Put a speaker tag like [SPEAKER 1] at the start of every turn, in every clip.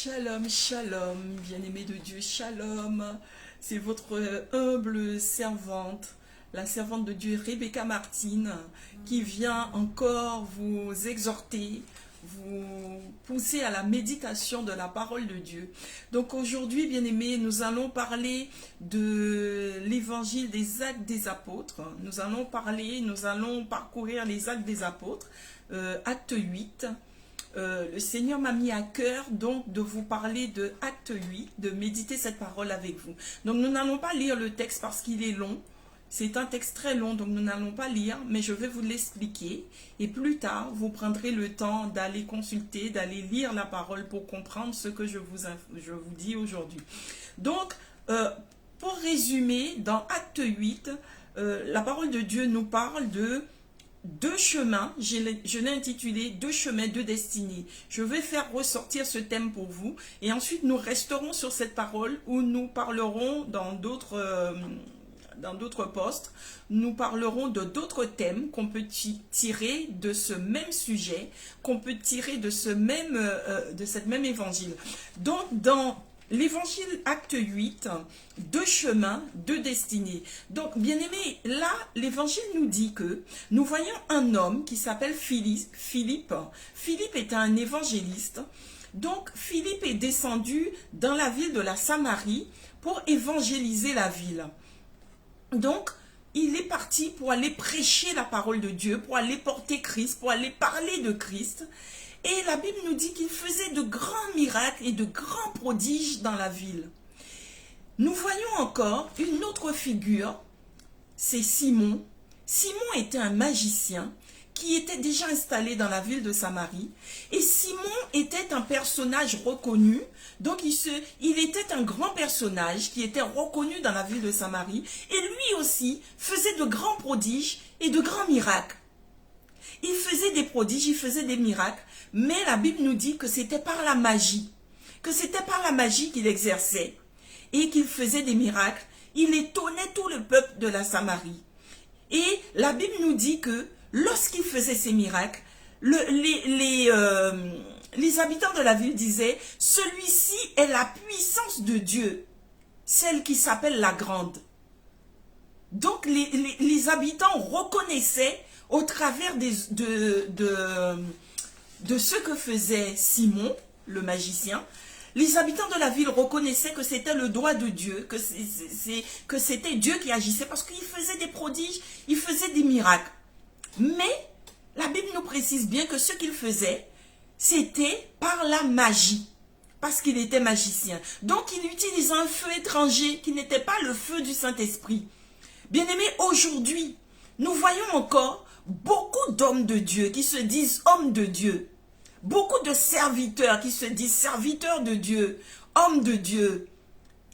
[SPEAKER 1] Shalom, shalom, bien-aimés de Dieu, shalom. C'est votre humble servante, la servante de Dieu, Rebecca Martine, qui vient encore vous exhorter, vous pousser à la méditation de la parole de Dieu. Donc aujourd'hui, bien-aimés, nous allons parler de l'évangile des Actes des Apôtres. Nous allons parcourir les Actes des Apôtres, acte 8. Le Seigneur m'a mis à cœur donc de vous parler de acte 8, de méditer cette parole avec vous. Donc nous n'allons pas lire le texte parce qu'il est long. C'est un texte très long, donc nous n'allons pas lire, mais je vais vous l'expliquer. Et plus tard, vous prendrez le temps d'aller consulter, d'aller lire la parole pour comprendre ce que je vous dis aujourd'hui. Donc, pour résumer, dans acte 8, la parole de Dieu nous parle de deux chemins, je l'ai intitulé « Deux chemins, deux destinées ». Je vais faire ressortir ce thème pour vous et ensuite nous resterons sur cette parole où nous parlerons dans d'autres postes, nous parlerons de d'autres thèmes qu'on peut tirer de ce même sujet, qu'on peut tirer de cette même évangile. Donc dans l'évangile acte 8, deux chemins, deux destinées. Donc, bien-aimés, là, l'évangile nous dit que nous voyons un homme qui s'appelle Philippe. Philippe est un évangéliste. Donc, Philippe est descendu dans la ville de la Samarie pour évangéliser la ville. Donc, il est parti pour aller prêcher la parole de Dieu, pour aller porter Christ, pour aller parler de Christ. Et la Bible nous dit qu'il faisait de grands miracles et de grands prodiges dans la ville. Nous voyons encore une autre figure, c'est Simon. Simon était un magicien qui était déjà installé dans la ville de Samarie. Et Simon était un personnage reconnu. Donc il était un grand personnage qui était reconnu dans la ville de Samarie. Et lui aussi faisait de grands prodiges et de grands miracles. Il faisait des prodiges, il faisait des miracles. Mais la Bible nous dit que c'était par la magie. Que c'était par la magie qu'il exerçait. Et qu'il faisait des miracles. Il étonnait tout le peuple de la Samarie. Et la Bible nous dit que lorsqu'il faisait ces miracles, les habitants de la ville disaient « Celui-ci est la puissance de Dieu, celle qui s'appelle la grande ». Donc les habitants reconnaissaient au travers de ce que faisait Simon, le magicien, les habitants de la ville reconnaissaient que c'était le doigt de Dieu, que c'était Dieu qui agissait parce qu'il faisait des prodiges, il faisait des miracles. Mais la Bible nous précise bien que ce qu'il faisait, c'était par la magie, parce qu'il était magicien. Donc il utilisait un feu étranger qui n'était pas le feu du Saint-Esprit. Bien-aimés, aujourd'hui, nous voyons encore beaucoup d'hommes de Dieu qui se disent hommes de Dieu. Beaucoup de serviteurs qui se disent serviteurs de Dieu, hommes de Dieu,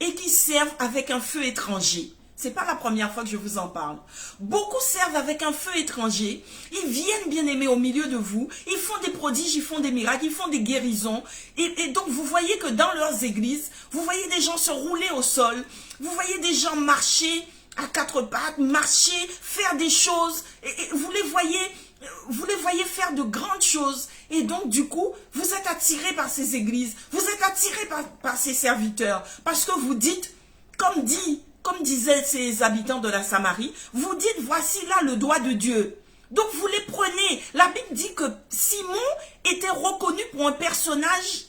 [SPEAKER 1] et qui servent avec un feu étranger. Ce n'est pas la première fois que je vous en parle. Beaucoup servent avec un feu étranger. Ils viennent, bien aimés, au milieu de vous. Ils font des prodiges, ils font des miracles, ils font des guérisons. Et donc, vous voyez que dans leurs églises, vous voyez des gens se rouler au sol. Vous voyez des gens marcher à quatre pattes, marcher, faire des choses. Et vous les voyez faire de grandes choses. Et donc, du coup, vous êtes attirés par ces églises. Vous êtes attirés par ces serviteurs. Parce que vous dites, comme disaient ces habitants de la Samarie, vous dites, voici là le doigt de Dieu. Donc, vous les prenez. La Bible dit que Simon était reconnu pour un personnage,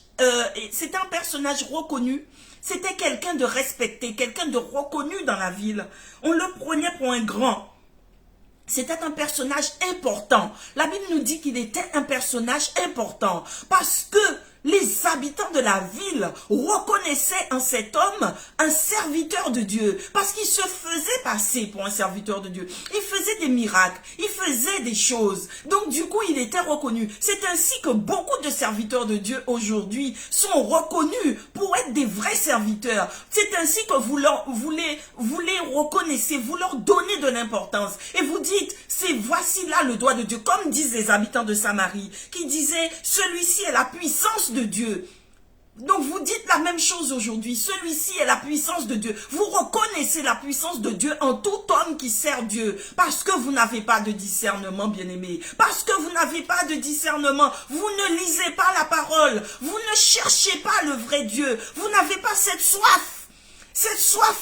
[SPEAKER 1] c'était un personnage reconnu. C'était quelqu'un de respecté, quelqu'un de reconnu dans la ville. On le prenait pour un grand. C'était un personnage important. La Bible nous dit qu'il était un personnage important parce que les habitants de la ville reconnaissaient en cet homme un serviteur de Dieu parce qu'il se faisait passer pour un serviteur de Dieu. Il faisait des miracles, il faisait des choses. Donc du coup, il était reconnu. C'est ainsi que beaucoup de serviteurs de Dieu aujourd'hui sont reconnus pour être des vrais serviteurs. C'est ainsi que vous les reconnaissez, vous leur donnez de l'importance. Et vous dites, voici là le doigt de Dieu. Comme disent les habitants de Samarie, qui disaient, celui-ci est la puissance de Dieu. Donc vous dites la même chose aujourd'hui. Celui-ci est la puissance de Dieu. Vous reconnaissez la puissance de Dieu en tout homme qui sert Dieu. Parce que vous n'avez pas de discernement, bien-aimé. Parce que vous n'avez pas de discernement. Vous ne lisez pas la parole. Vous ne cherchez pas le vrai Dieu. Vous n'avez pas cette soif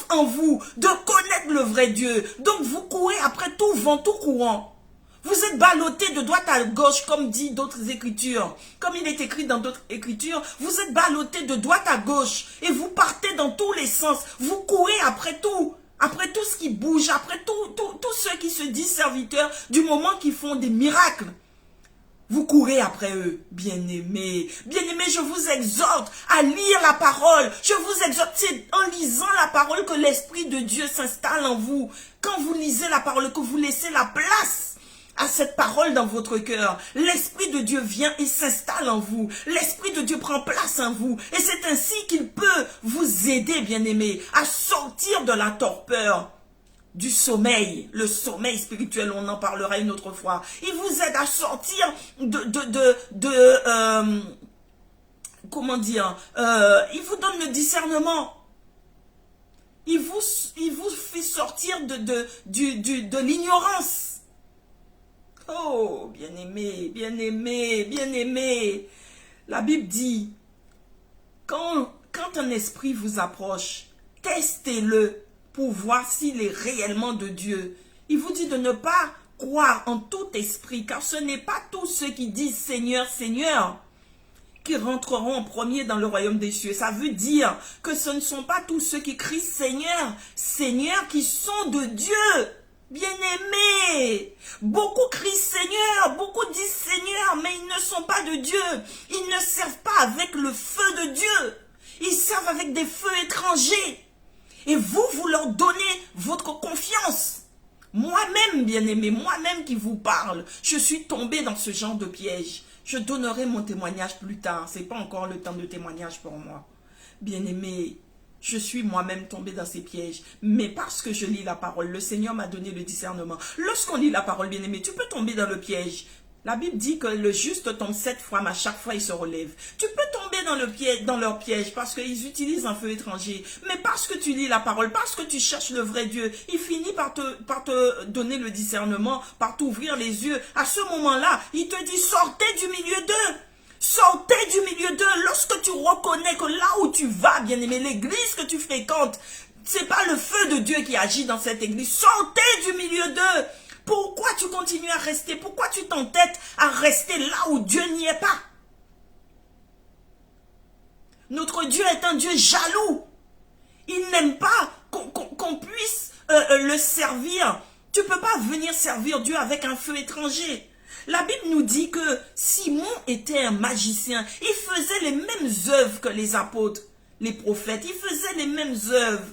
[SPEAKER 1] en vous de connaître le vrai Dieu. Donc vous courez après tout vent, tout courant. Vous êtes ballotté de droite à gauche, comme dit d'autres écritures. Comme il est écrit dans d'autres écritures, vous êtes ballotté de droite à gauche. Et vous partez dans tous les sens. Vous courez après tout ce qui bouge, après tous ceux qui se disent serviteurs, du moment qu'ils font des miracles. Vous courez après eux, bien-aimés. Bien-aimés, je vous exhorte à lire la parole. Je vous exhorte, c'est en lisant la parole que l'Esprit de Dieu s'installe en vous. Quand vous lisez la parole, que vous laissez la place à cette parole dans votre cœur, l'Esprit de Dieu vient et s'installe en vous. L'Esprit de Dieu prend place en vous. Et c'est ainsi qu'il peut vous aider, bien-aimés, à sortir de la torpeur, du sommeil, le sommeil spirituel, on en parlera une autre fois. Il vous aide à sortir comment dire, il vous donne le discernement. Il vous fait sortir de l'ignorance. Oh, bien-aimé, bien-aimé, bien-aimé. La Bible dit, quand un esprit vous approche, testez-le pour voir s'il est réellement de Dieu. Il vous dit de ne pas croire en tout esprit, car ce n'est pas tous ceux qui disent Seigneur, Seigneur, qui rentreront en premier dans le royaume des cieux. Ça veut dire que ce ne sont pas tous ceux qui crient Seigneur, Seigneur, qui sont de Dieu. Bien-aimés, beaucoup crient Seigneur, beaucoup disent Seigneur, mais ils ne sont pas de Dieu. Ils ne servent pas avec le feu de Dieu. Ils servent avec des feux étrangers. Et vous leur donnez votre confiance. Moi-même, bien-aimé, moi-même qui vous parle, je suis tombé dans ce genre de piège. Je donnerai mon témoignage plus tard. Ce n'est pas encore le temps de témoignage pour moi. Bien-aimé, je suis moi-même tombé dans ces pièges. Mais parce que je lis la parole, le Seigneur m'a donné le discernement. Lorsqu'on lit la parole, bien-aimé, tu peux tomber dans le piège. La Bible dit que le juste tombe 7 fois, mais à chaque fois il se relève. Tu peux tomber dans leur piège parce qu'ils utilisent un feu étranger. Mais parce que tu lis la parole, parce que tu cherches le vrai Dieu, il finit par te donner le discernement, par t'ouvrir les yeux. À ce moment-là, il te dit sortez du milieu d'eux. Sortez du milieu d'eux. Lorsque tu reconnais que là où tu vas, bien-aimé, l'église que tu fréquentes, c'est pas le feu de Dieu qui agit dans cette église. Sortez du milieu d'eux. Pourquoi tu continues à rester? Pourquoi tu t'entêtes à rester là où Dieu n'y est pas? Notre Dieu est un Dieu jaloux. Il n'aime pas qu'on puisse le servir. Tu ne peux pas venir servir Dieu avec un feu étranger. La Bible nous dit que Simon était un magicien. Il faisait les mêmes œuvres que les apôtres, les prophètes. Il faisait les mêmes œuvres.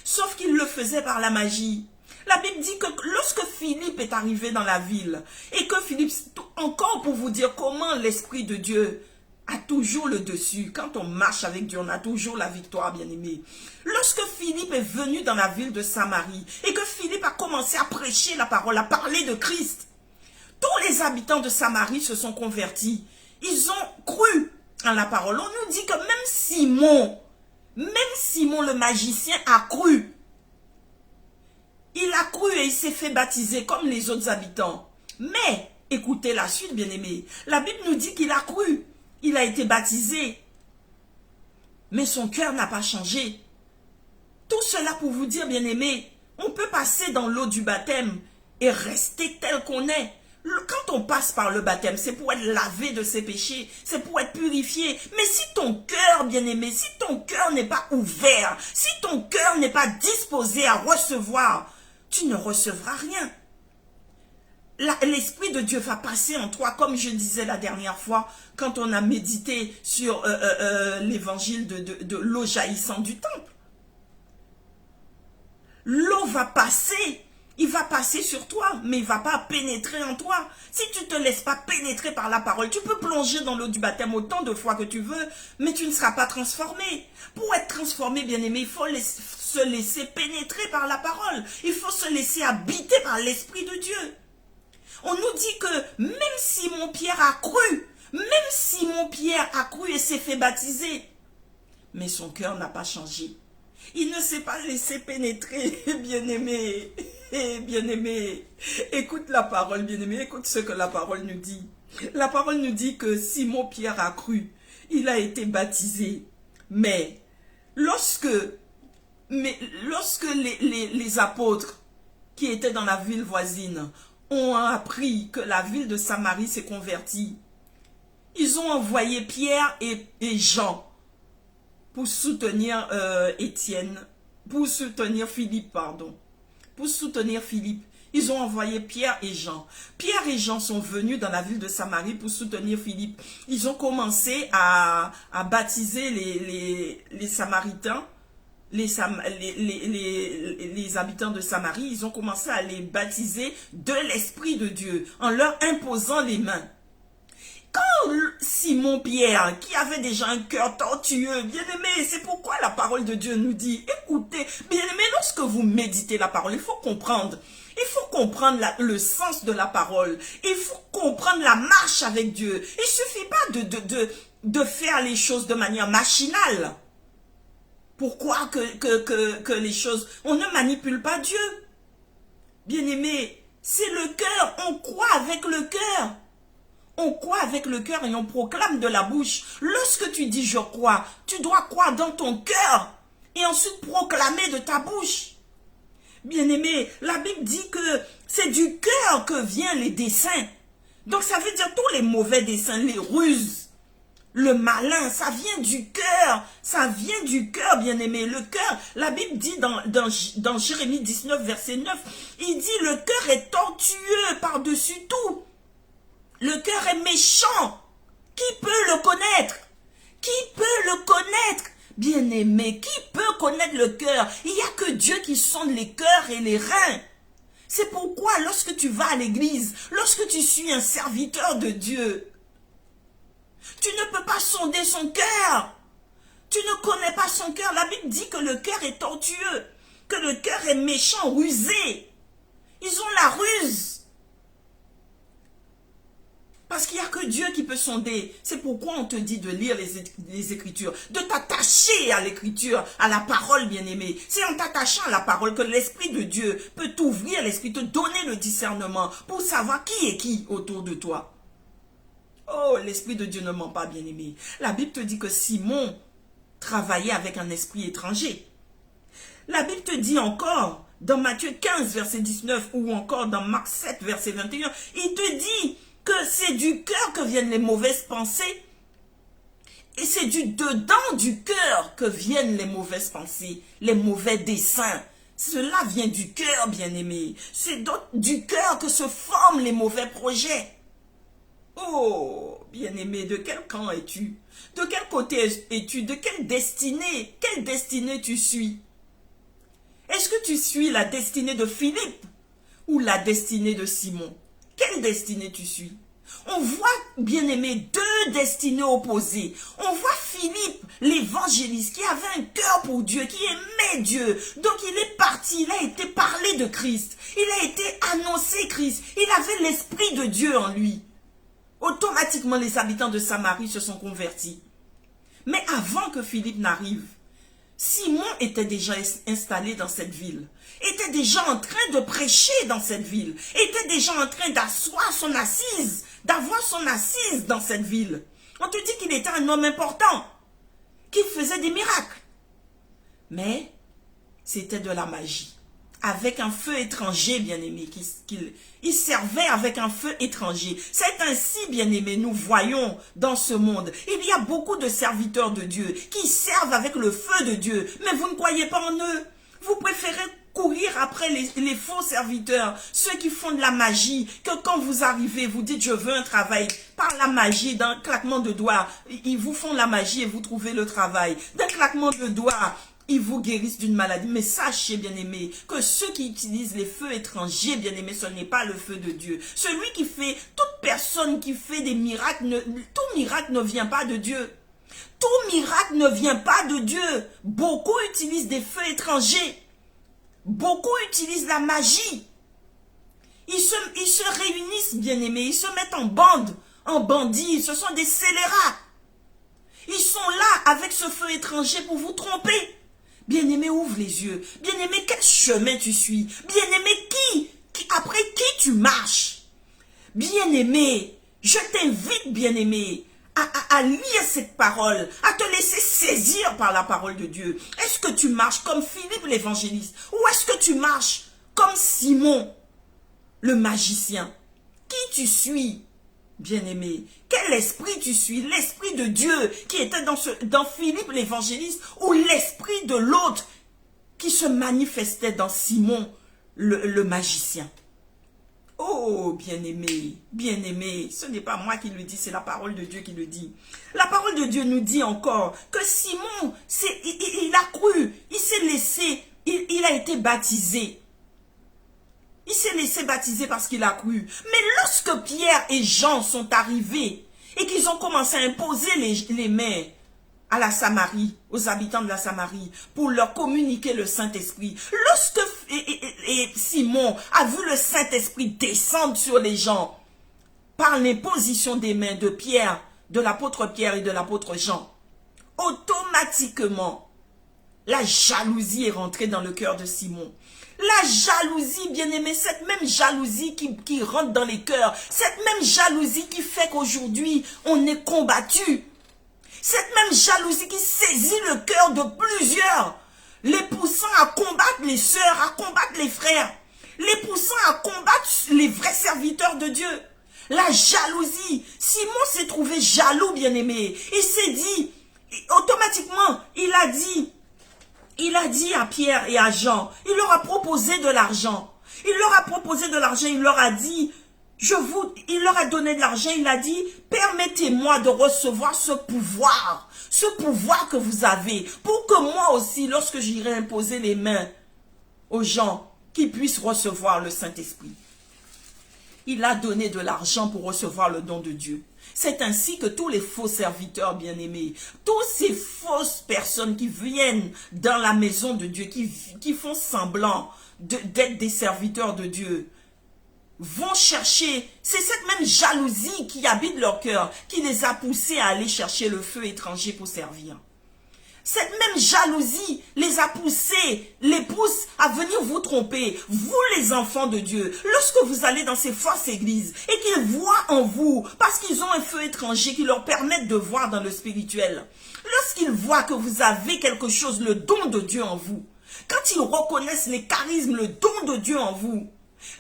[SPEAKER 1] Sauf qu'il le faisait par la magie. La Bible dit que lorsque Philippe est arrivé dans la ville, et que Philippe, encore pour vous dire comment l'Esprit de Dieu a toujours le dessus, quand on marche avec Dieu, on a toujours la victoire, bien-aimé. Lorsque Philippe est venu dans la ville de Samarie, et que Philippe a commencé à prêcher la parole, à parler de Christ, tous les habitants de Samarie se sont convertis. Ils ont cru en la parole. On nous dit que même Simon le magicien a cru. Il a cru et il s'est fait baptiser comme les autres habitants. Mais, écoutez la suite, bien-aimés. La Bible nous dit qu'il a cru. Il a été baptisé. Mais son cœur n'a pas changé. Tout cela pour vous dire, bien-aimés, on peut passer dans l'eau du baptême et rester tel qu'on est. Quand on passe par le baptême, c'est pour être lavé de ses péchés, c'est pour être purifié. Mais si ton cœur, bien-aimé, si ton cœur n'est pas ouvert, si ton cœur n'est pas disposé à recevoir, tu ne recevras rien. L'Esprit de Dieu va passer en toi, comme je disais la dernière fois, quand on a médité sur l'évangile de l'eau jaillissant du temple. L'eau va passer. Il va passer sur toi, mais il ne va pas pénétrer en toi. Si tu ne te laisses pas pénétrer par la parole, tu peux plonger dans l'eau du baptême autant de fois que tu veux, mais tu ne seras pas transformé. Pour être transformé, bien-aimé, il faut se laisser pénétrer par la parole. Il faut se laisser habiter par l'Esprit de Dieu. On nous dit que même Simon-Pierre a cru et s'est fait baptiser, mais son cœur n'a pas changé. Il ne s'est pas laissé pénétrer, bien-aimé. Bien-aimé, écoute la parole, bien-aimé, écoute ce que la parole nous dit. La parole nous dit que Simon-Pierre a cru. Il a été baptisé. Mais lorsque les apôtres qui étaient dans la ville voisine ont appris que la ville de Samarie s'est convertie, ils ont envoyé Pierre et Jean pour soutenir Philippe, pardon. Pour soutenir Philippe. Ils ont envoyé Pierre et Jean. Pierre et Jean sont venus dans la ville de Samarie pour soutenir Philippe. Ils ont commencé à baptiser les Samaritains, les habitants de Samarie. Ils ont commencé à les baptiser de l'Esprit de Dieu en leur imposant les mains. Quand Simon-Pierre, qui avait déjà un cœur tortueux, bien-aimé, c'est pourquoi la parole de Dieu nous dit, écoutez, bien-aimé, lorsque vous méditez la parole, il faut comprendre. Il faut comprendre le sens de la parole. Il faut comprendre la marche avec Dieu. Il ne suffit pas de faire les choses de manière machinale. Pourquoi que les choses... On ne manipule pas Dieu. Bien-aimé, c'est le cœur. On croit avec le cœur. On croit avec le cœur et on proclame de la bouche. Lorsque tu dis je crois, tu dois croire dans ton cœur et ensuite proclamer de ta bouche. Bien-aimé, la Bible dit que c'est du cœur que viennent les desseins. Donc ça veut dire tous les mauvais desseins, les ruses, le malin, ça vient du cœur. Ça vient du cœur, bien-aimé. Le cœur, la Bible dit dans Jérémie 19, verset 9, il dit le cœur est tortueux par-dessus tout. Le cœur est méchant. Qui peut le connaître? Qui peut le connaître? Bien-aimé, qui peut connaître le cœur? Il n'y a que Dieu qui sonde les cœurs et les reins. C'est pourquoi lorsque tu vas à l'église, lorsque tu suis un serviteur de Dieu, tu ne peux pas sonder son cœur. Tu ne connais pas son cœur. La Bible dit que le cœur est tortueux, que le cœur est méchant, rusé. Ils ont la ruse. Parce qu'il n'y a que Dieu qui peut sonder. C'est pourquoi on te dit de lire les Écritures, de t'attacher à l'Écriture, à la parole, bien-aimée. C'est en t'attachant à la parole que l'Esprit de Dieu peut t'ouvrir l'esprit, te donner le discernement pour savoir qui est qui autour de toi. Oh, l'Esprit de Dieu ne ment pas, bien-aimé. La Bible te dit que Simon travaillait avec un esprit étranger. La Bible te dit encore, dans Matthieu 15, verset 19, ou encore dans Marc 7, verset 21, il te dit que c'est du cœur que viennent les mauvaises pensées. Et c'est du dedans du cœur que viennent les mauvaises pensées, les mauvais desseins. Cela vient du cœur, bien-aimé. C'est du cœur que se forment les mauvais projets. Oh, bien-aimé, de quel camp es-tu? De quel côté es-tu? De quelle destinée? Quelle destinée tu suis? Est-ce que tu suis la destinée de Philippe ou la destinée de Simon? Quelle destinée tu suis? On voit, bien-aimé, deux destinées opposées. On voit Philippe, l'évangéliste, qui avait un cœur pour Dieu, qui aimait Dieu. Donc il est parti, il a été parlé de Christ. Il a été annoncé Christ. Il avait l'Esprit de Dieu en lui. Automatiquement, les habitants de Samarie se sont convertis. Mais avant que Philippe n'arrive, Simon était déjà installé dans cette ville, était déjà en train de prêcher dans cette ville, était déjà en train d'asseoir son assise, d'avoir son assise dans cette ville. On te dit qu'il était un homme important, qui faisait des miracles. Mais c'était de la magie, avec un feu étranger, bien-aimé, il servait avec un feu étranger. C'est ainsi, bien-aimé, nous voyons dans ce monde, il y a beaucoup de serviteurs de Dieu qui servent avec le feu de Dieu, mais vous ne croyez pas en eux. Vous préférez courir après les faux serviteurs, ceux qui font de la magie, que quand vous arrivez, vous dites je veux un travail, par la magie, d'un claquement de doigts, ils vous font la magie et vous trouvez le travail. D'un claquement de doigts, ils vous guérissent d'une maladie. Mais sachez, bien-aimés, que ceux qui utilisent les feux étrangers, bien-aimés, ce n'est pas le feu de Dieu. Celui qui fait, toute personne qui fait des miracles, tout miracle ne vient pas de Dieu. Tout miracle ne vient pas de Dieu. Beaucoup utilisent des feux étrangers. Beaucoup utilisent la magie. Ils se réunissent, bien-aimés, ils se mettent en bande, en bandits, ce sont des scélérats. Ils sont là avec ce feu étranger pour vous tromper. Bien-aimé, ouvre les yeux. Bien-aimé, quel chemin tu suis? Bien-aimé, après qui tu marches? Bien-aimé,
[SPEAKER 2] Je t'invite, bien-aimé, à lire cette parole, à te laisser saisir par la parole de Dieu. Est-ce que tu marches comme Philippe l'évangéliste ou est-ce que tu marches comme Simon le magicien? Qui tu suis, bien-aimé? Quel esprit tu suis? L'esprit de Dieu qui était dans Philippe l'évangéliste ou l'esprit de l'autre qui se manifestait dans Simon le magicien? Oh, bien-aimé, ce n'est pas moi qui le dis, c'est la parole de Dieu qui le dit. La parole de Dieu nous dit encore que Simon, il a cru, il s'est laissé, il a été baptisé. Il s'est laissé baptiser parce qu'il a cru. Mais lorsque Pierre et Jean sont arrivés et qu'ils ont commencé à imposer les mains à la Samarie, aux habitants de la Samarie, pour leur communiquer le Saint-Esprit. Lorsque Simon a vu le Saint-Esprit descendre sur les gens, par l'imposition des mains de Pierre, de l'apôtre Pierre et de l'apôtre Jean, automatiquement, la jalousie est rentrée dans le cœur de Simon. La jalousie, bien-aimé, cette même jalousie qui rentre dans les cœurs, cette même jalousie qui fait qu'aujourd'hui, on est combattu. Cette même jalousie qui saisit le cœur de plusieurs, les poussant à combattre les sœurs, à combattre les frères, les poussant à combattre les vrais serviteurs de Dieu. La jalousie. Simon s'est trouvé jaloux, bien-aimé. Il s'est dit, automatiquement, il a dit à Pierre et à Jean, il leur a proposé de l'argent. Il leur a dit, il leur a donné de l'argent, il a dit, permettez-moi de recevoir ce pouvoir que vous avez, pour que moi aussi, lorsque j'irai imposer les mains aux gens, qu'ils puissent recevoir le Saint-Esprit. Il a donné de l'argent pour recevoir le don de Dieu. C'est ainsi que tous les faux serviteurs bien-aimés, toutes ces fausses personnes qui viennent dans la maison de Dieu, qui font semblant d'être des serviteurs de Dieu, vont chercher, c'est cette même jalousie qui habite leur cœur, qui les a poussés à aller chercher le feu étranger pour servir. Cette même jalousie les a poussés, les pousse à venir vous tromper, vous les enfants de Dieu. Lorsque vous allez dans ces fausses églises et qu'ils voient en vous, parce qu'ils ont un feu étranger qui leur permet de voir dans le spirituel, lorsqu'ils voient que vous avez quelque chose, le don de Dieu en vous, quand ils reconnaissent les charismes, le don de Dieu en vous,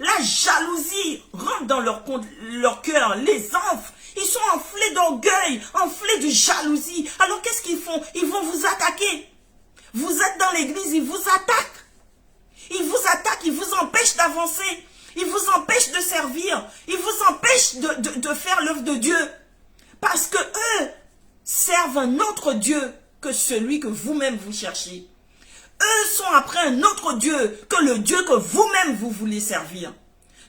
[SPEAKER 2] la jalousie rentre dans leur cœur, les enfle. Ils sont enflés d'orgueil, enflés de jalousie. Alors qu'est-ce qu'ils font? Ils vont vous attaquer. Vous êtes dans l'église, ils vous attaquent. Ils vous attaquent, ils vous empêchent d'avancer. Ils vous empêchent de servir. Ils vous empêchent de faire l'œuvre de Dieu. Parce que eux servent un autre Dieu que celui que vous-même vous cherchez. Eux sont après un autre Dieu que le Dieu que vous-même vous voulez servir.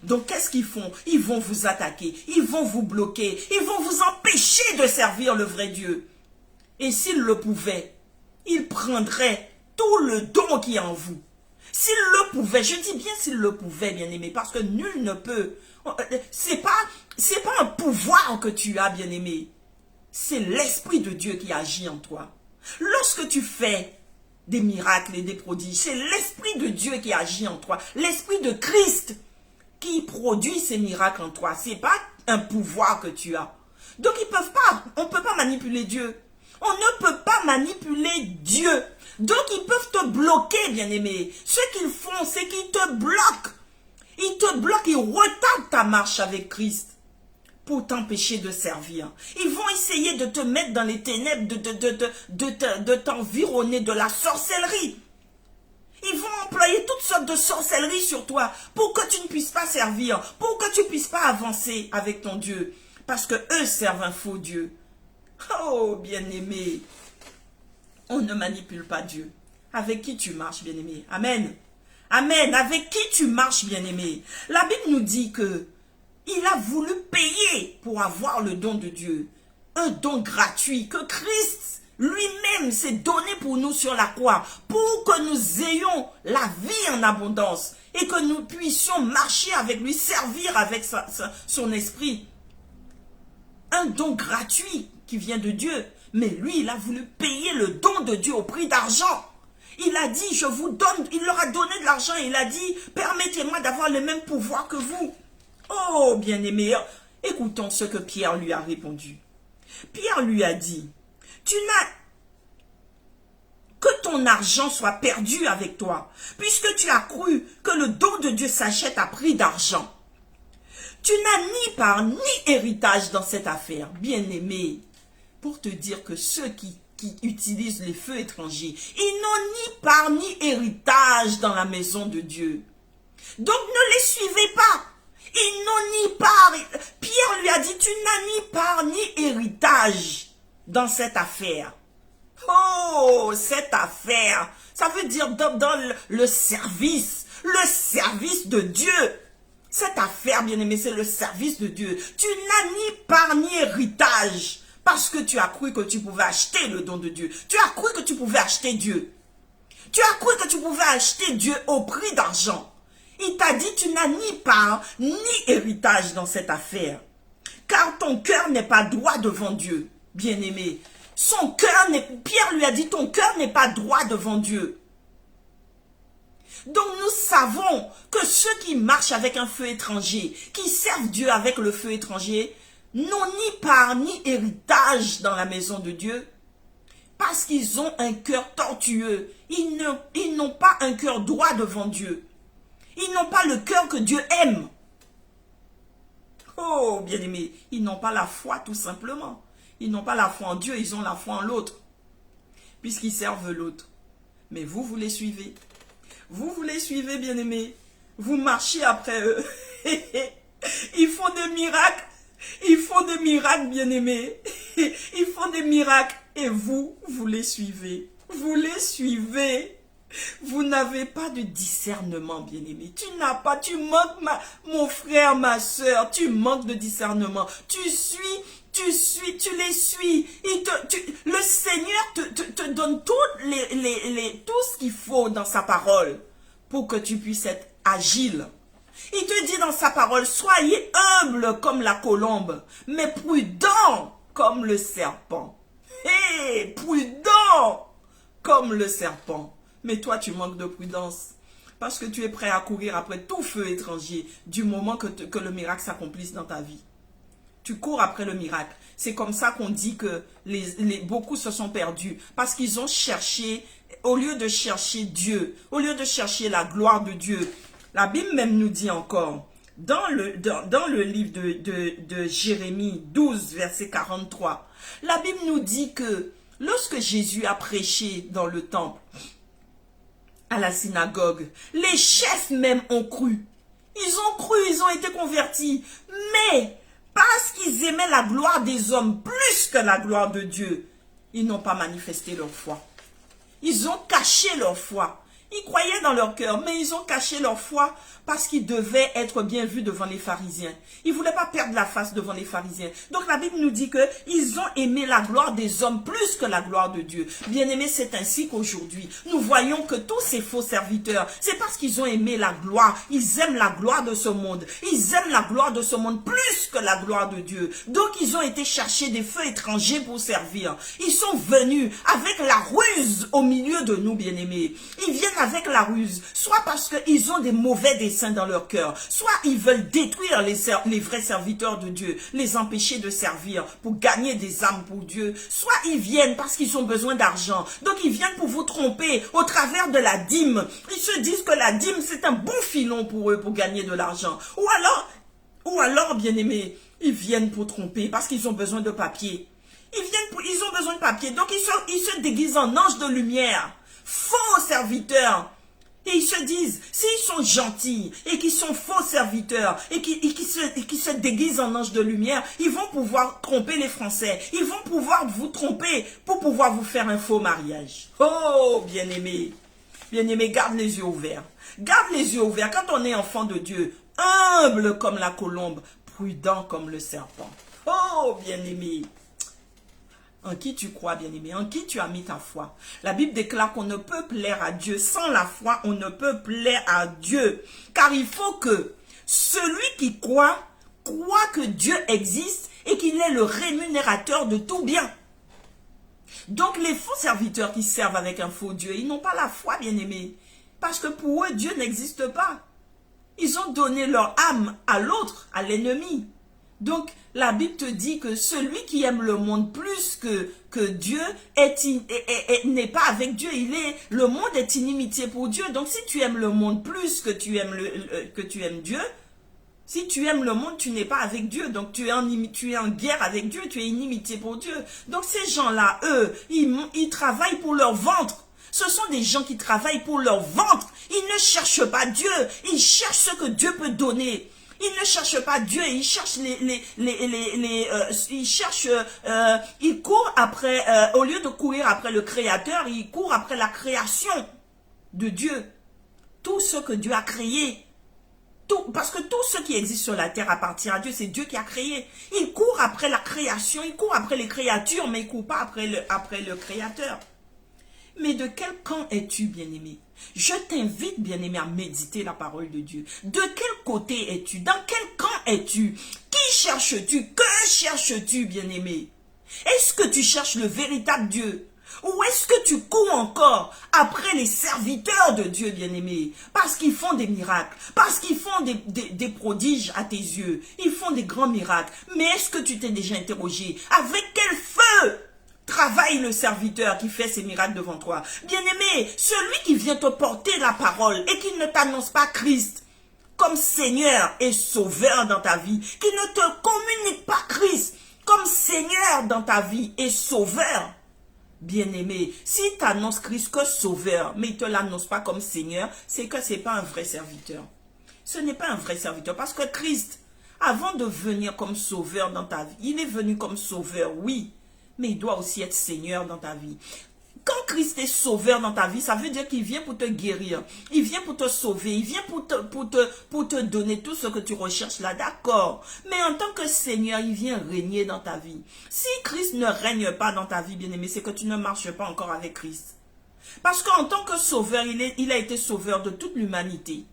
[SPEAKER 2] Donc qu'est-ce qu'ils font? Ils vont vous attaquer, ils vont vous bloquer, ils vont vous empêcher de servir le vrai Dieu. Et s'ils le pouvaient, ils prendraient tout le don qui est en vous. S'ils le pouvaient, je dis bien s'ils le pouvaient, bien-aimé, parce que nul ne peut. C'est pas un pouvoir que tu as, bien-aimé. C'est l'Esprit de Dieu qui agit en toi. Lorsque tu fais des miracles et des prodiges, c'est l'Esprit de Dieu qui agit en toi. L'Esprit de Christ qui produit ces miracles en toi. Ce n'est pas un pouvoir que tu as. Donc on ne peut pas manipuler Dieu. On ne peut pas manipuler Dieu. Donc ils peuvent te bloquer, bien-aimé. Ce qu'ils font, c'est qu'ils te bloquent. Ils te bloquent, ils retardent ta marche avec Christ pour t'empêcher de servir. Ils vont essayer de te mettre dans les ténèbres, de t'environner de la sorcellerie. Ils vont employer toutes sortes de sorcelleries sur toi pour que tu ne puisses pas servir, pour que tu ne puisses pas avancer avec ton Dieu. Parce que eux servent un faux Dieu. Oh, bien-aimé, on ne manipule pas Dieu. Avec qui tu marches, bien-aimé? Amen. Amen. Avec qui tu marches, bien-aimé? La Bible nous dit que il a voulu payer pour avoir le don de Dieu. Un don gratuit que Christ lui-même s'est donné pour nous sur la croix, pour que nous ayons la vie en abondance et que nous puissions marcher avec lui, servir avec son esprit. Un don gratuit qui vient de Dieu, mais lui, il a voulu payer le don de Dieu au prix d'argent. Il a dit, je vous donne, il leur a donné de l'argent, il a dit, permettez-moi d'avoir le même pouvoir que vous. Oh, bien-aimé, Écoutons ce que Pierre lui a répondu. Pierre lui a dit, tu n'as que ton argent soit perdu avec toi, puisque tu as cru que le don de Dieu s'achète à prix d'argent. Tu n'as ni part ni héritage dans cette affaire, bien-aimé, pour te dire que ceux qui utilisent les feux étrangers, ils n'ont ni part ni héritage dans la maison de Dieu. Donc ne les suivez pas. Ils n'ont ni part. Pierre lui a dit, tu n'as ni part ni héritage dans cette affaire. Oh, cette affaire, ça veut dire dans le service de Dieu. Cette affaire, bien-aimé, c'est le service de Dieu. Tu n'as ni part ni héritage parce que tu as cru que tu pouvais acheter le don de Dieu. Tu as cru que tu pouvais acheter Dieu. Tu as cru que tu pouvais acheter Dieu au prix d'argent. Il t'a dit, tu n'as ni part ni héritage dans cette affaire. Car ton cœur n'est pas droit devant Dieu, bien-aimé. Pierre lui a dit, ton cœur n'est pas droit devant Dieu. Donc nous savons que ceux qui marchent avec un feu étranger, qui servent Dieu avec le feu étranger, n'ont ni part ni héritage dans la maison de Dieu, parce qu'ils ont un cœur tortueux. Ils n'ont pas un cœur droit devant Dieu. Ils n'ont pas le cœur que Dieu aime. Oh, bien-aimés, ils n'ont pas la foi tout simplement. Ils n'ont pas la foi en Dieu, ils ont la foi en l'autre. Puisqu'ils servent l'autre. Mais vous les suivez. Vous les suivez, bien-aimés. Vous marchez après eux. Ils font des miracles. Ils font des miracles, bien-aimés. Ils font des miracles. Et vous les suivez. Vous les suivez. Vous n'avez pas de discernement, bien-aimé. Tu manques, mon frère, ma soeur. Tu manques de discernement. Tu les suis. Le Seigneur te donne tout ce qu'il faut dans sa parole pour que tu puisses être agile. Il te dit dans sa parole, soyez humble comme la colombe, mais prudent comme le serpent. Prudent comme le serpent. Mais toi, tu manques de prudence. Parce que tu es prêt à courir après tout feu étranger du moment que le miracle s'accomplisse dans ta vie. Tu cours après le miracle. C'est comme ça qu'on dit que beaucoup se sont perdus. Parce qu'ils ont cherché, au lieu de chercher Dieu, au lieu de chercher la gloire de Dieu. La Bible même nous dit encore, dans le livre de Jérémie 12, verset 43, la Bible nous dit que lorsque Jésus a prêché dans le temple, à la synagogue, les chefs même ont cru. Ils ont été convertis. Mais parce qu'ils aimaient la gloire des hommes plus que la gloire de Dieu, ils n'ont pas manifesté leur foi. Ils ont caché leur foi. Ils croyaient dans leur cœur, mais ils ont caché leur foi parce qu'ils devaient être bien vus devant les pharisiens. Ils ne voulaient pas perdre la face devant les pharisiens. Donc la Bible nous dit qu'ils ont aimé la gloire des hommes plus que la gloire de Dieu. Bien-aimés, c'est ainsi qu'aujourd'hui, nous voyons que tous ces faux serviteurs, c'est parce qu'ils ont aimé la gloire. Ils aiment la gloire de ce monde. Ils aiment la gloire de ce monde plus que la gloire de Dieu. Donc ils ont été chercher des feux étrangers pour servir. Ils sont venus avec la ruse au milieu de nous, bien-aimés. Ils viennent avec la ruse, soit parce qu'ils ont des mauvais desseins dans leur cœur, soit ils veulent détruire les vrais serviteurs de Dieu, les empêcher de servir pour gagner des âmes pour Dieu, soit ils viennent parce qu'ils ont besoin d'argent, donc ils viennent pour vous tromper au travers de la dîme. Ils se disent que la dîme c'est un bon filon pour eux pour gagner de l'argent, ou alors bien-aimés, ils viennent pour tromper parce qu'ils ont besoin de papier. Ils ont besoin de papier, donc ils se déguisent en anges de lumière. Faux serviteurs. Et ils se disent, s'ils sont gentils et qu'ils sont faux serviteurs et qui se déguisent en anges de lumière, ils vont pouvoir tromper les Français. Ils vont pouvoir vous tromper pour pouvoir vous faire un faux mariage. Oh, bien-aimé. Bien-aimé, garde les yeux ouverts. Garde les yeux ouverts. Quand on est enfant de Dieu, humble comme la colombe, prudent comme le serpent. Oh, bien-aimé. En qui tu crois, bien-aimé? En qui tu as mis ta foi? La Bible déclare qu'on ne peut plaire à Dieu. Sans la foi, on ne peut plaire à Dieu. Car il faut que celui qui croit que Dieu existe et qu'il est le rémunérateur de tout bien. Donc les faux serviteurs qui servent avec un faux Dieu, ils n'ont pas la foi, bien-aimé. Parce que pour eux, Dieu n'existe pas. Ils ont donné leur âme à l'autre, à l'ennemi. Donc, la Bible te dit que celui qui aime le monde plus que Dieu n'est pas avec Dieu. Le monde est inimitié pour Dieu. Donc, si tu aimes le monde plus que tu aimes Dieu, si tu aimes le monde, tu n'es pas avec Dieu. Donc, tu es en guerre avec Dieu. Tu es inimitié pour Dieu. Donc, ces gens-là, eux, ils travaillent pour leur ventre. Ce sont des gens qui travaillent pour leur ventre. Ils ne cherchent pas Dieu. Ils cherchent ce que Dieu peut donner. Ils ne cherchent pas Dieu, ils cherchent ils courent après, au lieu de courir après le Créateur, ils courent après la création de Dieu. Tout ce que Dieu a créé, parce que tout ce qui existe sur la terre appartient à Dieu, c'est Dieu qui a créé. Ils courent après la création, ils courent après les créatures, mais ils ne courent pas après le Créateur. Mais de quel camp es-tu, bien-aimé? Je t'invite, bien-aimé, à méditer la parole de Dieu. De quel côté es-tu? Dans quel camp es-tu? Qui cherches-tu? Que cherches-tu, bien-aimé? Est-ce que tu cherches le véritable Dieu? Ou est-ce que tu cours encore après les serviteurs de Dieu, bien-aimé? Parce qu'ils font des miracles, parce qu'ils font des prodiges à tes yeux. Ils font des grands miracles. Mais est-ce que tu t'es déjà interrogé? Avec quel feu travaille le serviteur qui fait ses miracles devant toi? Bien-aimé, celui qui vient te porter la parole et qui ne t'annonce pas Christ comme Seigneur et Sauveur dans ta vie, qui ne te communique pas Christ comme Seigneur dans ta vie et Sauveur, bien-aimé, s'il t'annonce Christ que Sauveur, mais il ne te l'annonce pas comme Seigneur, c'est que ce n'est pas un vrai serviteur. Ce n'est pas un vrai serviteur, parce que Christ, avant de venir comme Sauveur dans ta vie, il est venu comme Sauveur, oui, mais il doit aussi être Seigneur dans ta vie. Quand Christ est Sauveur dans ta vie, ça veut dire qu'il vient pour te guérir. Il vient pour te sauver. Il vient pour te donner tout ce que tu recherches là, d'accord. Mais en tant que Seigneur, il vient régner dans ta vie. Si Christ ne règne pas dans ta vie, bien-aimé, c'est que tu ne marches pas encore avec Christ. Parce qu'en tant que Sauveur, il a été Sauveur de toute l'humanité.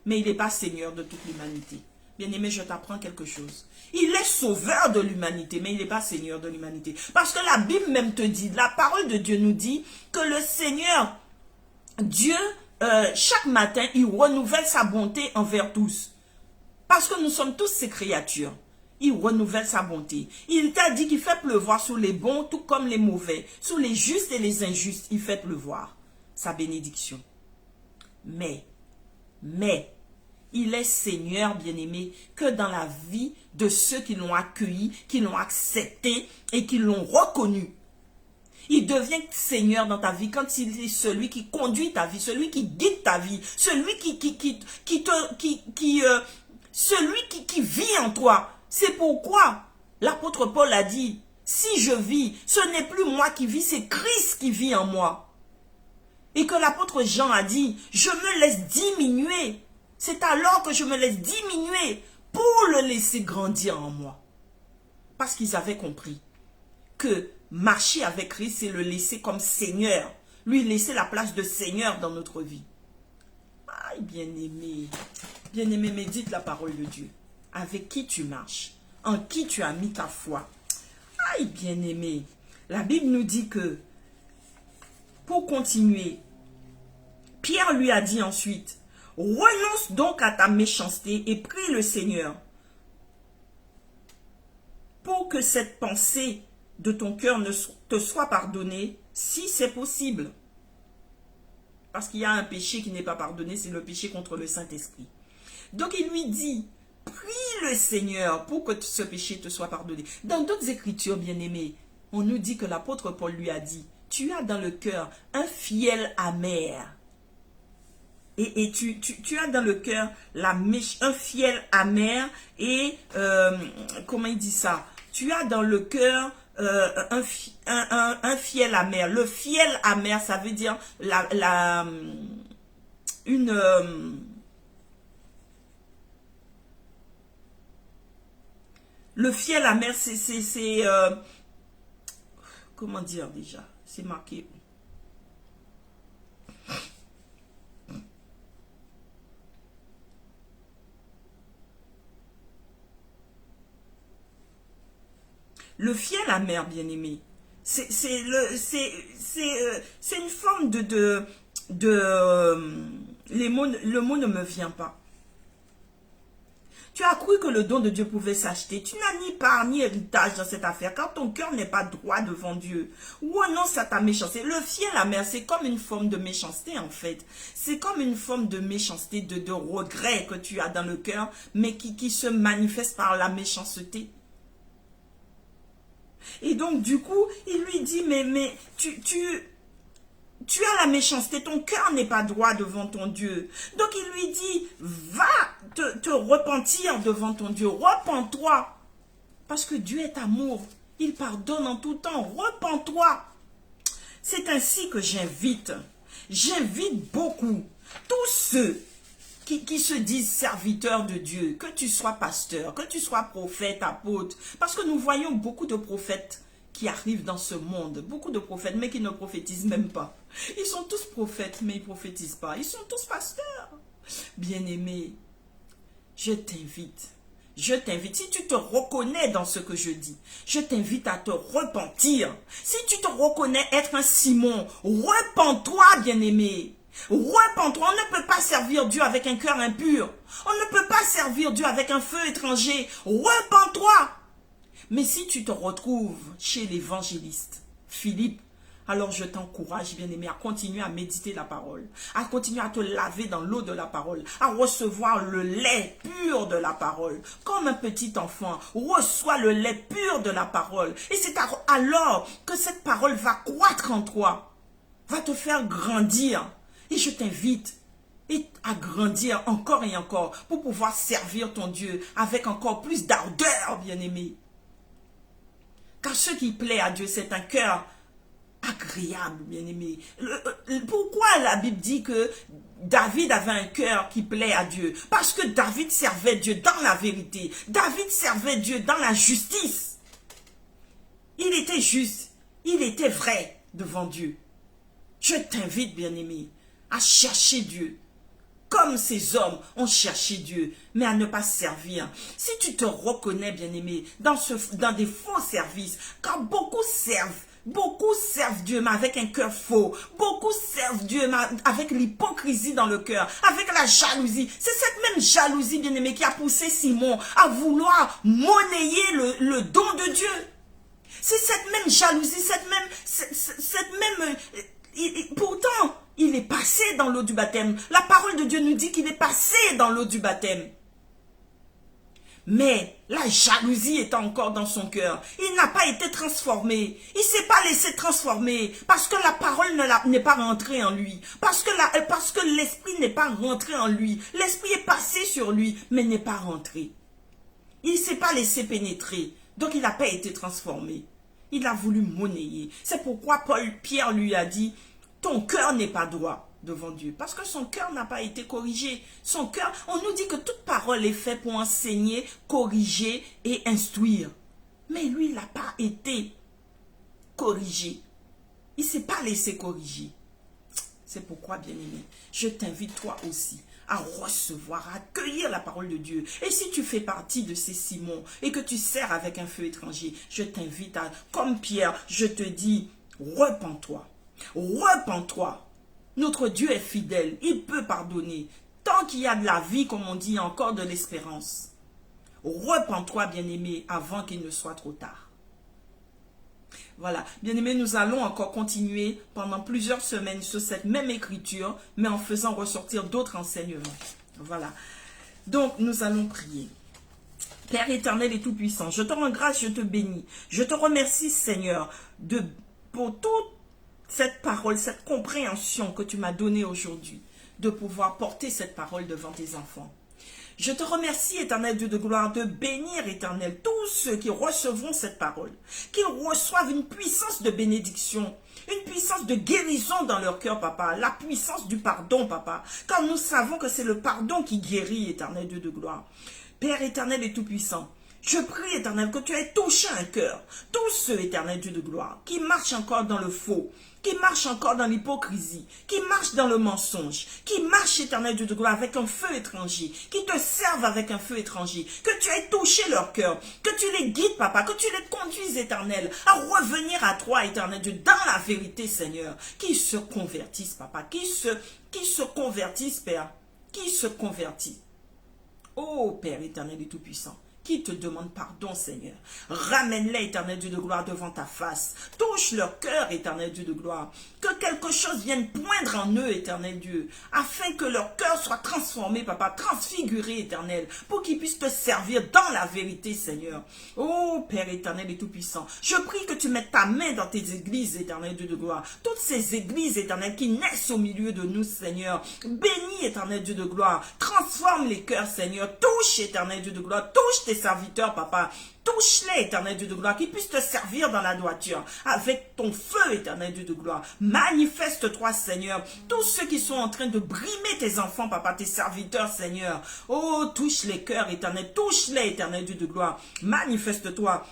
[SPEAKER 2] Mais il n'est pas Seigneur de toute l'humanité. Bien-aimé, je t'apprends quelque chose. Il est sauveur de l'humanité, mais il n'est pas Seigneur de l'humanité. Parce que la Bible même te dit, la parole de Dieu nous dit que le Seigneur, Dieu, chaque matin, il renouvelle sa bonté envers tous. Parce que nous sommes tous ses créatures. Il renouvelle sa bonté. Il t'a dit qu'il fait pleuvoir sur les bons, tout comme les mauvais. Sur les justes et les injustes, il fait pleuvoir sa bénédiction. Mais, il est Seigneur, bien-aimé, que dans la vie de ceux qui l'ont accueilli, qui l'ont accepté et qui l'ont reconnu. Il devient Seigneur dans ta vie quand il est celui qui conduit ta vie, celui qui guide ta vie, celui qui vit en toi. C'est pourquoi l'apôtre Paul a dit, si je vis, ce n'est plus moi qui vis, c'est Christ qui vit en moi. Et que l'apôtre Jean a dit, je me laisse diminuer. C'est alors que je me laisse diminuer pour le laisser grandir en moi. Parce qu'ils avaient compris que marcher avec Christ, c'est le laisser comme Seigneur. Lui laisser la place de Seigneur dans notre vie. Aïe, bien-aimé. Bien-aimé, médite la parole de Dieu. Avec qui tu marches? En qui tu as mis ta foi? Aïe, bien-aimé. La Bible nous dit que, pour continuer, Pierre lui a dit ensuite, renonce donc à ta méchanceté et prie le Seigneur pour que cette pensée de ton cœur ne te soit pardonnée, si c'est possible. Parce qu'il y a un péché qui n'est pas pardonné, c'est le péché contre le Saint-Esprit. Donc il lui dit, prie le Seigneur pour que ce péché te soit pardonné. Dans d'autres écritures, bien-aimées, on nous dit que l'apôtre Paul lui a dit, tu as dans le cœur un fiel amer. Et tu as dans le cœur un fiel amer et, comment il dit ça? Tu as dans le cœur un fiel amer. Le fiel amer, ça veut dire le fiel amer, c'est comment dire déjà? C'est marqué. Le fiel amer, bien-aimé, c'est une forme le mot ne me vient pas. Tu as cru que le don de Dieu pouvait s'acheter. Tu n'as ni part ni héritage dans cette affaire, car ton cœur n'est pas droit devant Dieu. Renonce à ta méchanceté. Le fiel amer, c'est comme une forme de méchanceté en fait. C'est comme une forme de méchanceté, de regret que tu as dans le cœur, mais qui se manifeste par la méchanceté. Et donc du coup, il lui dit, mais tu as la méchanceté, ton cœur n'est pas droit devant ton Dieu. Donc il lui dit, va te repentir devant ton Dieu, repens-toi. Parce que Dieu est amour, il pardonne en tout temps, repens-toi. C'est ainsi que j'invite beaucoup, tous ceux qui se disent serviteurs de Dieu, que tu sois pasteur, que tu sois prophète, apôtre, parce que nous voyons beaucoup de prophètes qui arrivent dans ce monde, beaucoup de prophètes, mais qui ne prophétisent même pas. Ils sont tous prophètes, mais ils ne prophétisent pas. Ils sont tous pasteurs. Bien-aimé, je t'invite, si tu te reconnais dans ce que je dis, je t'invite à te repentir. Si tu te reconnais être un Simon, repens-toi, bien-aimé. Repens-toi, on ne peut pas servir Dieu avec un cœur impur. On ne peut pas servir Dieu avec un feu étranger. Repens-toi. Mais si tu te retrouves chez l'évangéliste Philippe, alors je t'encourage, bien-aimé, à continuer à méditer la parole, à continuer à te laver dans l'eau de la parole, à recevoir le lait pur de la parole. Comme un petit enfant reçoit le lait pur de la parole. Et c'est alors que cette parole va croître en toi, va te faire grandir. Et je t'invite à grandir encore et encore pour pouvoir servir ton Dieu avec encore plus d'ardeur, bien-aimé. Car ce qui plaît à Dieu, c'est un cœur agréable, bien-aimé. Pourquoi la Bible dit que David avait un cœur qui plaît à Dieu? Parce que David servait Dieu dans la vérité. David servait Dieu dans la justice. Il était juste, il était vrai devant Dieu. Je t'invite, bien-aimé, à chercher Dieu. Comme ces hommes ont cherché Dieu, mais à ne pas servir. Si tu te reconnais, bien-aimé, dans des faux services, car beaucoup servent Dieu, mais avec un cœur faux. Beaucoup servent Dieu, mais avec l'hypocrisie dans le cœur, avec la jalousie. C'est cette même jalousie, bien-aimé, qui a poussé Simon à vouloir monnayer le don de Dieu. C'est cette même jalousie, pourtant, il est passé dans l'eau du baptême. La parole de Dieu nous dit qu'il est passé dans l'eau du baptême. Mais la jalousie est encore dans son cœur. Il n'a pas été transformé. Il ne s'est pas laissé transformer parce que la parole n'est pas rentrée en lui. Parce que l'esprit n'est pas rentré en lui. L'esprit est passé sur lui, mais n'est pas rentré. Il ne s'est pas laissé pénétrer. Donc il n'a pas été transformé. Il a voulu monnayer. C'est pourquoi Pierre lui a dit, ton cœur n'est pas droit devant Dieu. Parce que son cœur n'a pas été corrigé. Son cœur, on nous dit que toute parole est faite pour enseigner, corriger et instruire. Mais lui, il n'a pas été corrigé. Il ne s'est pas laissé corriger. C'est pourquoi, bien-aimé, je t'invite toi aussi à recevoir, à accueillir la parole de Dieu. Et si tu fais partie de ces Simons et que tu sers avec un feu étranger, je t'invite à, comme Pierre, je te dis, repens-toi. Repens-toi. Notre Dieu est fidèle. Il peut pardonner. Tant qu'il y a de la vie, comme on dit, il y a encore de l'espérance. Repens-toi, bien-aimé, avant qu'il ne soit trop tard. Voilà. Bien-aimé, nous allons encore continuer pendant plusieurs semaines sur cette même écriture, mais en faisant ressortir d'autres enseignements. Voilà. Donc, nous allons prier. Père éternel et tout-puissant, je te rends grâce, je te bénis. Je te remercie, Seigneur, pour toute cette parole, cette compréhension que tu m'as donnée aujourd'hui, de pouvoir porter cette parole devant tes enfants. Je te remercie, éternel Dieu de gloire, de bénir, éternel, tous ceux qui recevront cette parole, qu'ils reçoivent une puissance de bénédiction, une puissance de guérison dans leur cœur, papa, la puissance du pardon, papa, car nous savons que c'est le pardon qui guérit, éternel Dieu de gloire. Père éternel et tout-puissant, je prie, éternel, que tu aies touché un cœur, tous ceux, éternel Dieu de gloire, qui marchent encore dans le faux, qui marchent encore dans l'hypocrisie, qui marchent dans le mensonge, qui marchent, éternel Dieu de gloire, avec un feu étranger, qui te servent avec un feu étranger, que tu aies touché leur cœur, que tu les guides, papa, que tu les conduises, éternel, à revenir à toi, éternel Dieu, dans la vérité, Seigneur, qui se convertissent, papa, qui se convertissent, Père, qui se convertissent. Ô Père éternel et tout-puissant, qui te demande pardon, Seigneur. Ramène-les, éternel Dieu de gloire, devant ta face. Touche leur cœur, éternel Dieu de gloire. Que quelque chose vienne poindre en eux, éternel Dieu, afin que leur cœur soit transformé, papa, transfiguré, éternel, pour qu'ils puissent te servir dans la vérité, Seigneur. Ô Père éternel et tout-puissant, je prie que tu mettes ta main dans tes églises, éternel Dieu de gloire. Toutes ces églises, éternel, qui naissent au milieu de nous, Seigneur. Bénis, éternel Dieu de gloire. Transforme les cœurs, Seigneur. Touche, éternel Dieu de gloire. Touche tes serviteurs, papa. Touche-les, éternel Dieu de gloire, qu'ils puissent te servir dans la droiture, avec ton feu, éternel Dieu de gloire. Manifeste-toi, Seigneur. Tous ceux qui sont en train de brimer tes enfants, papa, tes serviteurs, Seigneur. Oh, touche les cœurs, éternel. Touche-les, éternel Dieu de gloire. Manifeste-toi.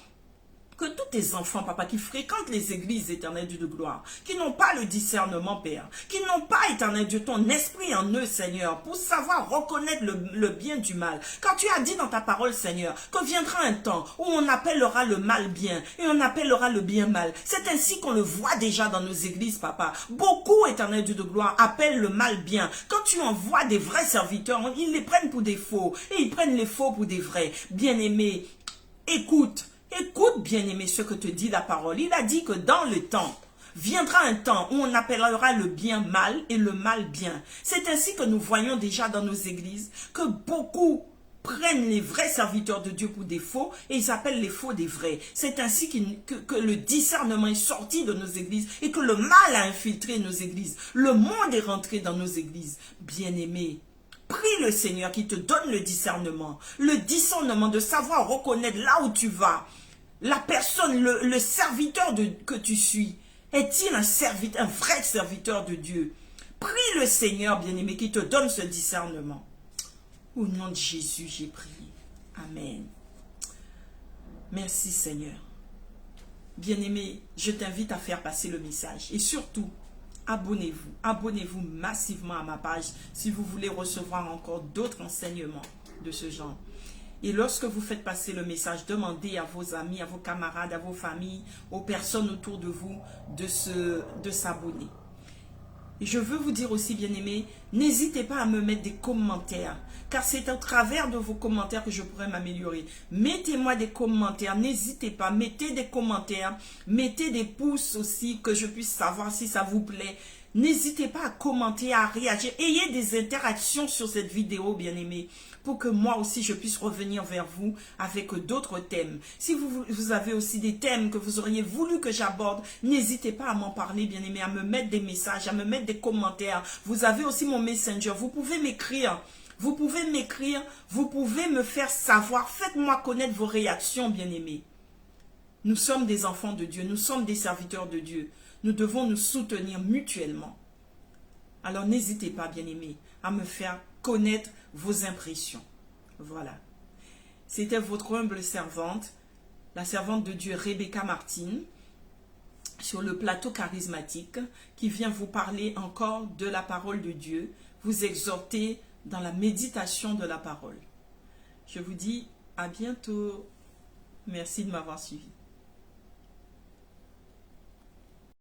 [SPEAKER 2] Que tous tes enfants, papa, qui fréquentent les églises, éternel Dieu de gloire, qui n'ont pas le discernement, Père, qui n'ont pas, éternel Dieu, ton esprit en eux, Seigneur, pour savoir reconnaître le bien du mal. Quand tu as dit dans ta parole, Seigneur, que viendra un temps où on appellera le mal bien et on appellera le bien mal. C'est ainsi qu'on le voit déjà dans nos églises, papa. Beaucoup, éternel Dieu de gloire, appellent le mal bien. Quand tu envoies des vrais serviteurs, ils les prennent pour des faux et ils prennent les faux pour des vrais. Bien-aimés, écoute. Écoute, bien-aimé, ce que te dit la parole. Il a dit que dans le temps, viendra un temps où on appellera le bien mal et le mal bien. C'est ainsi que nous voyons déjà dans nos églises que beaucoup prennent les vrais serviteurs de Dieu pour des faux et ils appellent les faux des vrais. C'est ainsi que le discernement est sorti de nos églises et que le mal a infiltré nos églises. Le monde est rentré dans nos églises. Bien-aimé, prie le Seigneur qui te donne le discernement de savoir reconnaître là où tu vas. La personne, le serviteur que tu suis, est-il un vrai serviteur de Dieu? Prie le Seigneur, bien-aimé, qui te donne ce discernement. Au nom de Jésus, j'ai prié. Amen. Merci, Seigneur. Bien-aimé, je t'invite à faire passer le message. Et surtout, abonnez-vous. Abonnez-vous massivement à ma page si vous voulez recevoir encore d'autres enseignements de ce genre. Et lorsque vous faites passer le message, demandez à vos amis, à vos camarades, à vos familles, aux personnes autour de vous de s'abonner. Et je veux vous dire aussi, bien-aimés, n'hésitez pas à me mettre des commentaires, car c'est au travers de vos commentaires que je pourrais m'améliorer. Mettez-moi des commentaires, n'hésitez pas, mettez des commentaires, mettez des pouces aussi, que je puisse savoir si ça vous plaît. N'hésitez pas à commenter, à réagir. Ayez des interactions sur cette vidéo, bien-aimés, pour que moi aussi je puisse revenir vers vous avec d'autres thèmes. Si vous avez aussi des thèmes que vous auriez voulu que j'aborde, n'hésitez pas à m'en parler, bien-aimés, à me mettre des messages, à me mettre des commentaires. Vous avez aussi mon Messenger, vous pouvez m'écrire. Vous pouvez m'écrire, vous pouvez me faire savoir. Faites-moi connaître vos réactions, bien-aimés. Nous sommes des enfants de Dieu, nous sommes des serviteurs de Dieu. Nous devons nous soutenir mutuellement. Alors n'hésitez pas, bien-aimés, à me faire connaître vos impressions. Voilà. C'était votre humble servante, la servante de Dieu Rebecca Martine, sur le plateau charismatique, qui vient vous parler encore de la parole de Dieu, vous exhorter dans la méditation de la parole. Je vous dis à bientôt. Merci de m'avoir suivi.